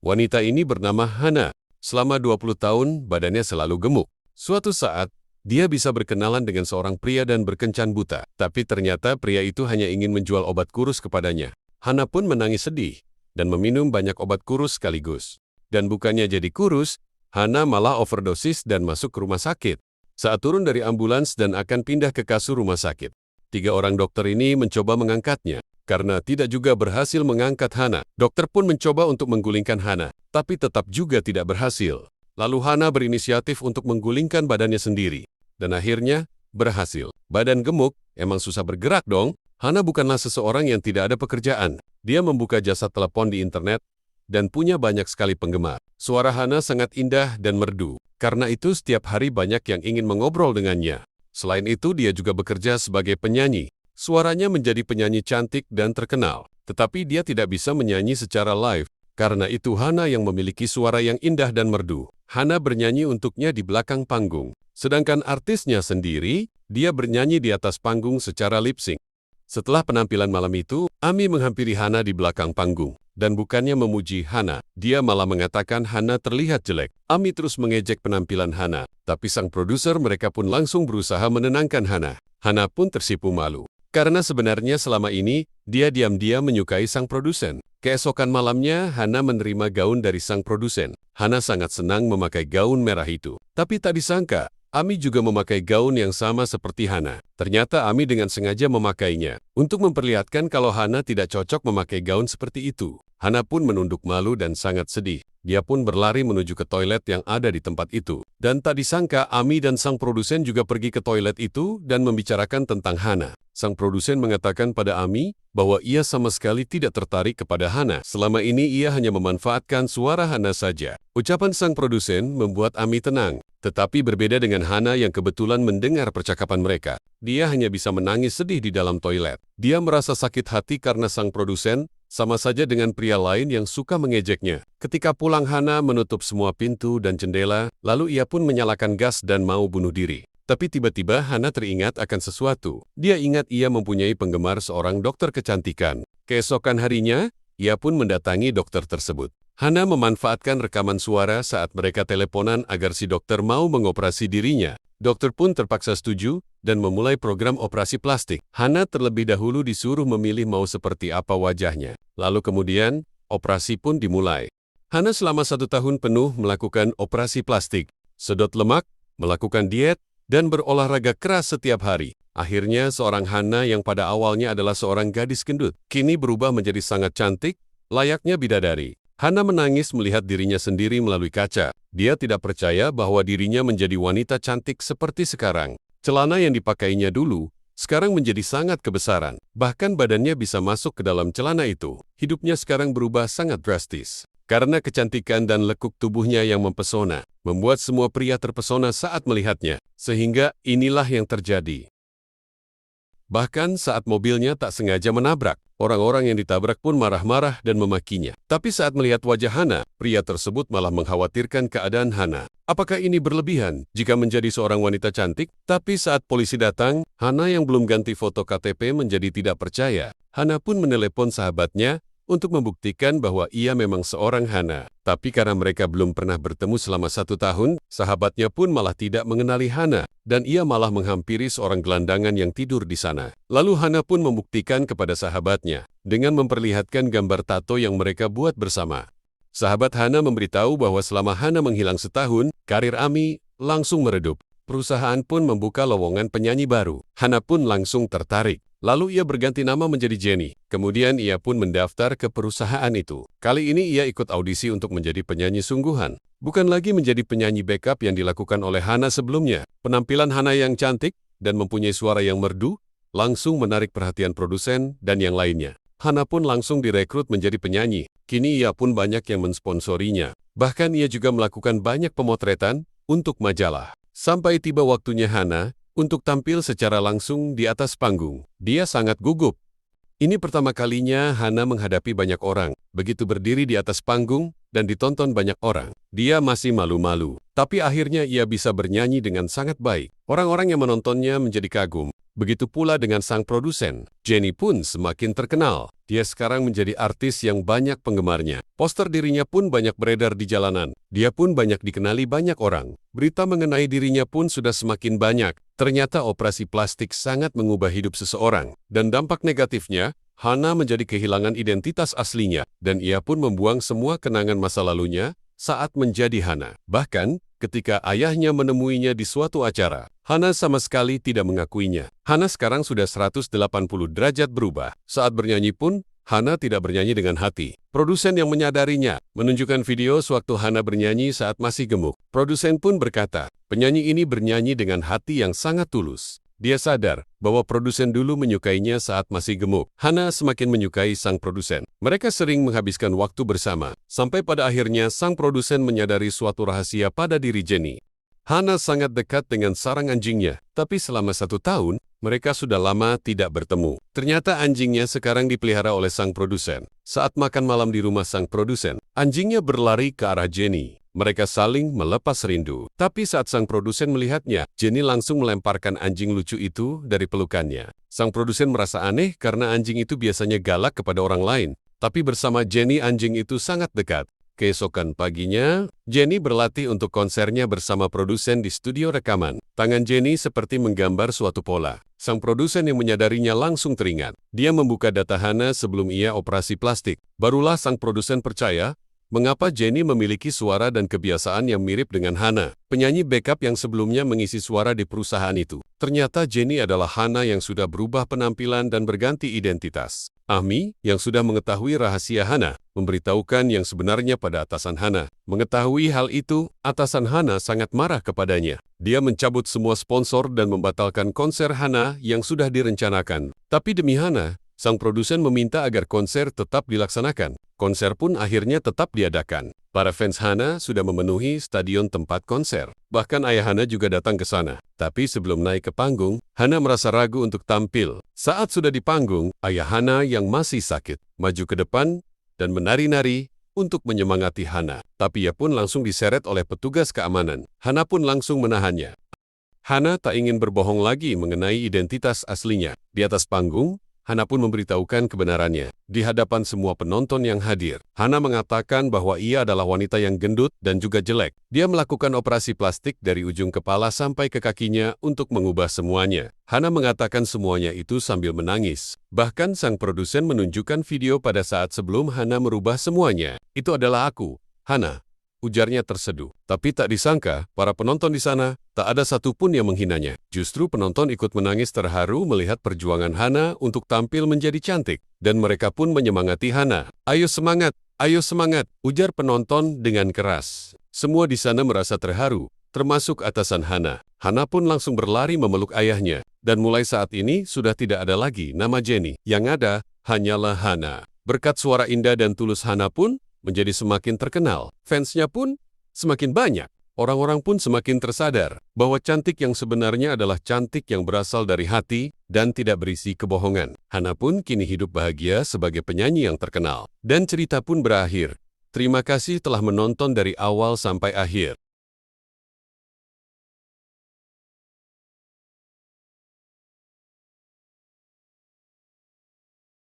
Wanita ini bernama Hana. Selama 20 tahun, badannya selalu gemuk. Suatu saat, dia bisa berkenalan dengan seorang pria dan berkencan buta. Tapi ternyata pria itu hanya ingin menjual obat kurus kepadanya. Hana pun menangis sedih dan meminum banyak obat kurus sekaligus. Dan bukannya jadi kurus, Hana malah overdosis dan masuk ke rumah sakit. Saat turun dari ambulans dan akan pindah ke kasur rumah sakit, 3 orang dokter ini mencoba mengangkatnya. Karena tidak juga berhasil mengangkat Hana, dokter pun mencoba untuk menggulingkan Hana, tapi tetap juga tidak berhasil. Lalu Hana berinisiatif untuk menggulingkan badannya sendiri. Dan akhirnya, berhasil. Badan gemuk, emang susah bergerak dong. Hana bukanlah seseorang yang tidak ada pekerjaan. Dia membuka jasa telepon di internet dan punya banyak sekali penggemar. Suara Hana sangat indah dan merdu. Karena itu setiap hari banyak yang ingin mengobrol dengannya. Selain itu dia juga bekerja sebagai penyanyi. Suaranya menjadi penyanyi cantik dan terkenal. Tetapi dia tidak bisa menyanyi secara live. Karena itu Hana yang memiliki suara yang indah dan merdu. Hana bernyanyi untuknya di belakang panggung. Sedangkan artisnya sendiri, dia bernyanyi di atas panggung secara lip sync. Setelah penampilan malam itu, Ami menghampiri Hana di belakang panggung. Dan bukannya memuji Hana, dia malah mengatakan Hana terlihat jelek. Ami terus mengejek penampilan Hana, tapi sang produser mereka pun langsung berusaha menenangkan Hana. Hana pun tersipu malu. Karena sebenarnya selama ini, dia diam-diam menyukai sang produsen. Keesokan malamnya, Hana menerima gaun dari sang produsen. Hana sangat senang memakai gaun merah itu. Tapi tak disangka, Ami juga memakai gaun yang sama seperti Hana. Ternyata Ami dengan sengaja memakainya untuk memperlihatkan kalau Hana tidak cocok memakai gaun seperti itu. Hana pun menunduk malu dan sangat sedih. Dia pun berlari menuju ke toilet yang ada di tempat itu. Dan tak disangka Ami dan sang produsen juga pergi ke toilet itu dan membicarakan tentang Hana. Sang produsen mengatakan pada Ami bahwa ia sama sekali tidak tertarik kepada Hana. Selama ini ia hanya memanfaatkan suara Hana saja. Ucapan sang produsen membuat Ami tenang. Tetapi berbeda dengan Hana yang kebetulan mendengar percakapan mereka. Dia hanya bisa menangis sedih di dalam toilet. Dia merasa sakit hati karena sang produsen sama saja dengan pria lain yang suka mengejeknya. Ketika pulang Hana menutup semua pintu dan jendela, lalu ia pun menyalakan gas dan mau bunuh diri. Tapi tiba-tiba Hana teringat akan sesuatu. Dia ingat ia mempunyai penggemar seorang dokter kecantikan. Keesokan harinya, ia pun mendatangi dokter tersebut. Hana memanfaatkan rekaman suara saat mereka teleponan agar si dokter mau mengoperasi dirinya. Dokter pun terpaksa setuju dan memulai program operasi plastik. Hana terlebih dahulu disuruh memilih mau seperti apa wajahnya. Lalu kemudian, operasi pun dimulai. Hana selama 1 tahun penuh melakukan operasi plastik, sedot lemak, melakukan diet, dan berolahraga keras setiap hari. Akhirnya seorang Hana yang pada awalnya adalah seorang gadis gendut, kini berubah menjadi sangat cantik, layaknya bidadari. Hana menangis melihat dirinya sendiri melalui kaca. Dia tidak percaya bahwa dirinya menjadi wanita cantik seperti sekarang. Celana yang dipakainya dulu, sekarang menjadi sangat kebesaran. Bahkan badannya bisa masuk ke dalam celana itu. Hidupnya sekarang berubah sangat drastis. Karena kecantikan dan lekuk tubuhnya yang mempesona, membuat semua pria terpesona saat melihatnya. Sehingga inilah yang terjadi. Bahkan saat mobilnya tak sengaja menabrak, orang-orang yang ditabrak pun marah-marah dan memakinya. Tapi saat melihat wajah Hana, pria tersebut malah mengkhawatirkan keadaan Hana. Apakah ini berlebihan jika menjadi seorang wanita cantik? Tapi saat polisi datang, Hana yang belum ganti foto KTP menjadi tidak percaya. Hana pun menelepon sahabatnya untuk membuktikan bahwa ia memang seorang Hana. Tapi karena mereka belum pernah bertemu selama 1 tahun, sahabatnya pun malah tidak mengenali Hana, dan ia malah menghampiri seorang gelandangan yang tidur di sana. Lalu Hana pun membuktikan kepada sahabatnya, dengan memperlihatkan gambar tato yang mereka buat bersama. Sahabat Hana memberitahu bahwa selama Hana menghilang setahun, karir Ami langsung meredup. Perusahaan pun membuka lowongan penyanyi baru. Hana pun langsung tertarik. Lalu ia berganti nama menjadi Jenny. Kemudian ia pun mendaftar ke perusahaan itu. Kali ini ia ikut audisi untuk menjadi penyanyi sungguhan. Bukan lagi menjadi penyanyi backup yang dilakukan oleh Hana sebelumnya. Penampilan Hana yang cantik dan mempunyai suara yang merdu langsung menarik perhatian produsen dan yang lainnya. Hana pun langsung direkrut menjadi penyanyi. Kini ia pun banyak yang mensponsorinya. Bahkan ia juga melakukan banyak pemotretan untuk majalah. Sampai tiba waktunya Hana untuk tampil secara langsung di atas panggung. Dia sangat gugup. Ini pertama kalinya Hana menghadapi banyak orang. Begitu berdiri di atas panggung dan ditonton banyak orang, dia masih malu-malu. Tapi akhirnya ia bisa bernyanyi dengan sangat baik. Orang-orang yang menontonnya menjadi kagum. Begitu pula dengan sang produsen. Jennie pun semakin terkenal. Dia sekarang menjadi artis yang banyak penggemarnya. Poster dirinya pun banyak beredar di jalanan. Dia pun banyak dikenali banyak orang. Berita mengenai dirinya pun sudah semakin banyak. Ternyata operasi plastik sangat mengubah hidup seseorang. Dan dampak negatifnya, Hana menjadi kehilangan identitas aslinya. Dan ia pun membuang semua kenangan masa lalunya saat menjadi Hana. Bahkan, ketika ayahnya menemuinya di suatu acara, Hana sama sekali tidak mengakuinya. Hana sekarang sudah 180 derajat berubah. Saat bernyanyi pun, Hana tidak bernyanyi dengan hati. Produsen yang menyadarinya menunjukkan video sewaktu Hana bernyanyi saat masih gemuk. Produsen pun berkata, penyanyi ini bernyanyi dengan hati yang sangat tulus. Dia sadar bahwa produsen dulu menyukainya saat masih gemuk. Hana semakin menyukai sang produsen. Mereka sering menghabiskan waktu bersama, sampai pada akhirnya sang produsen menyadari suatu rahasia pada diri Jennie. Hana sangat dekat dengan sarang anjingnya, tapi selama 1 tahun, mereka sudah lama tidak bertemu. Ternyata anjingnya sekarang dipelihara oleh sang produsen. Saat makan malam di rumah sang produsen, anjingnya berlari ke arah Jennie. Mereka saling melepas rindu. Tapi saat sang produsen melihatnya, Jennie langsung melemparkan anjing lucu itu dari pelukannya. Sang produsen merasa aneh karena anjing itu biasanya galak kepada orang lain. Tapi bersama Jennie anjing itu sangat dekat. Keesokan paginya, Jennie berlatih untuk konsernya bersama produsen di studio rekaman. Tangan Jennie seperti menggambar suatu pola. Sang produsen yang menyadarinya langsung teringat. Dia membuka data Hana sebelum ia operasi plastik. Barulah sang produsen percaya mengapa Jennie memiliki suara dan kebiasaan yang mirip dengan Hana, penyanyi backup yang sebelumnya mengisi suara di perusahaan itu. Ternyata Jennie adalah Hana yang sudah berubah penampilan dan berganti identitas. Ahmi, yang sudah mengetahui rahasia Hana, memberitahukan yang sebenarnya pada atasan Hana. Mengetahui hal itu, atasan Hana sangat marah kepadanya. Dia mencabut semua sponsor dan membatalkan konser Hana yang sudah direncanakan. Tapi demi Hana, sang produsen meminta agar konser tetap dilaksanakan. Konser pun akhirnya tetap diadakan. Para fans Hana sudah memenuhi stadion tempat konser. Bahkan ayah Hana juga datang ke sana. Tapi sebelum naik ke panggung, Hana merasa ragu untuk tampil. Saat sudah di panggung, ayah Hana yang masih sakit maju ke depan dan menari-nari untuk menyemangati Hana. Tapi ia pun langsung diseret oleh petugas keamanan. Hana pun langsung menahannya. Hana tak ingin berbohong lagi mengenai identitas aslinya. Di atas panggung, Hana pun memberitahukan kebenarannya. Di hadapan semua penonton yang hadir, Hana mengatakan bahwa ia adalah wanita yang gendut dan juga jelek. Dia melakukan operasi plastik dari ujung kepala sampai ke kakinya untuk mengubah semuanya. Hana mengatakan semuanya itu sambil menangis. Bahkan sang produsen menunjukkan video pada saat sebelum Hana merubah semuanya. Itu adalah aku, Hana. Ujarnya terseduh. Tapi tak disangka, para penonton di sana, tak ada satupun yang menghinanya. Justru penonton ikut menangis terharu melihat perjuangan Hana untuk tampil menjadi cantik. Dan mereka pun menyemangati Hana. Ayo semangat, ujar penonton dengan keras. Semua di sana merasa terharu, termasuk atasan Hana. Hana pun langsung berlari memeluk ayahnya. Dan mulai saat ini, sudah tidak ada lagi nama Jennie. Yang ada, hanyalah Hana. Berkat suara indah dan tulus Hana pun, menjadi semakin terkenal. Fansnya pun semakin banyak. Orang-orang pun semakin tersadar bahwa cantik yang sebenarnya adalah cantik yang berasal dari hati dan tidak berisi kebohongan. Hana pun kini hidup bahagia sebagai penyanyi yang terkenal. Dan cerita pun berakhir. Terima kasih telah menonton dari awal sampai akhir.